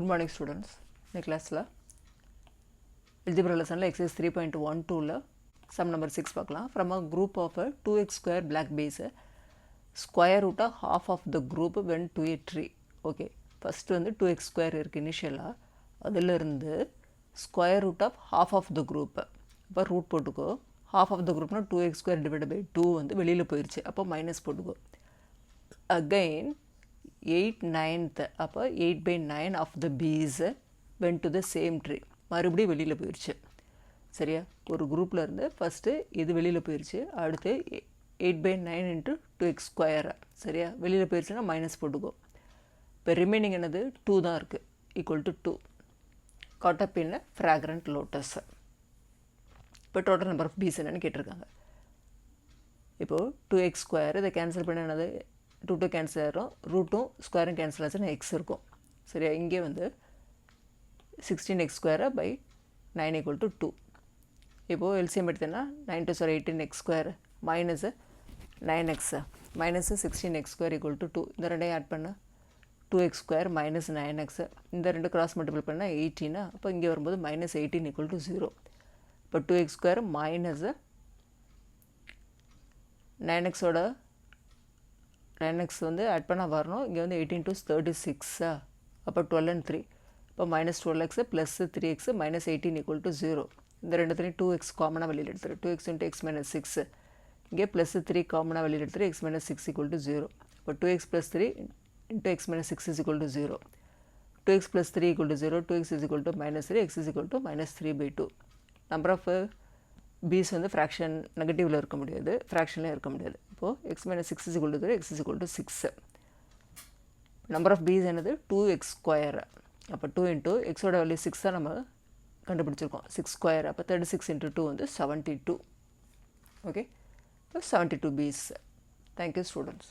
Good morning students. In class la algebra lesson la exercise 3.12 la sum number 6 பார்க்கலாம். From a group of a 2x square black base square root of half of the group went to a tree. Okay, first வந்து 2x square இருக்கு இனிஷியலா, அதில் இருந்து square root of half of the group, அப்போ root போட்டுக்கோ. half of the groupனா 2x square divided by 2 வந்து வெளியில் போயிடுச்சு, அப்போ மைனஸ் போட்டுக்கோ. Again 8/9 அப்போ 8/9 of the bees went to the same tree. மறுபடியும் வெளியில் போயிடுச்சு. சரியா, ஒரு குரூப்பில் இருந்து ஃபஸ்ட்டு இது வெளியில் போயிடுச்சு, அடுத்து 8/9 into 2x square. சரியா, வெளியில் போயிடுச்சுன்னா மைனஸ் போட்டுக்கோ. இப்போ ரிமைனிங் என்னது 2 தான் இருக்குது, equal to 2. Got up in fragrant lotus. இப்போ டோட்டல் நம்பர் ஆஃப் பீஸ் என்னன்னு கேட்டிருக்காங்க. இப்போது 2x square இதை கேன்சல் பண்ண என்னது 2 கேன்சல் ஆகிரும், ரூட்டும் ஸ்கொயரும் கேன்சல் ஆச்சுன்னா எக்ஸ் இருக்கும். சரியா, இங்கே வந்து 16x square by 9 equal to 2. இப்போது எல்சிஎம் எடுத்தேன்னா 9 2 18x square minus 9x minus 16x square equal to 2. இந்த ரெண்டையும் ஆட் பண்ணால் 2x square மைனஸ் 9x, இந்த ரெண்டு கிராஸ் மல்டிபிள் பண்ணால் 18. அப்போ இங்கே வரும்போது மைனஸ் 18 equal to 0. இப்போ 2x square மைனஸ் 9xோட 9x வந்து ஆட் பண்ணால் வரணும், இங்கே வந்து 18 to 36. அப்போ 12 and 3, இப்போ minus 12x plus 3x minus 18 equal to 0. இந்த ரெண்டுத்துலேயும் 2x காமனாக வெளியில் எடுத்துரு, 2x into x minus 6. இங்கே ப்ளஸ் 3 காமனாக வெளியில் எடுத்துரு, x minus 6 equal to 0. இப்போ 2x plus 3 into x minus 6 is equal to 0. 2x plus 3 equal to 0, 2x is equal to minus 3, x is equal to minus 3/2. Number of piece வந்து fraction நெகட்டிவில் இருக்க முடியாது, ஃப்ராக்ஷன்லேயும் இருக்க முடியாது. இப்போது x minus 6 is equal to 3, x is equal to 6. Number of piece என்னது 2x square. அப்போ 2 into xோட value 6 தான் நம்ம கண்டுபிடிச்சிருக்கோம், 6 square. அப்போ 36 into 2 வந்து 72. ஓகே, இப்போ 72 பீஸ். Thank you students.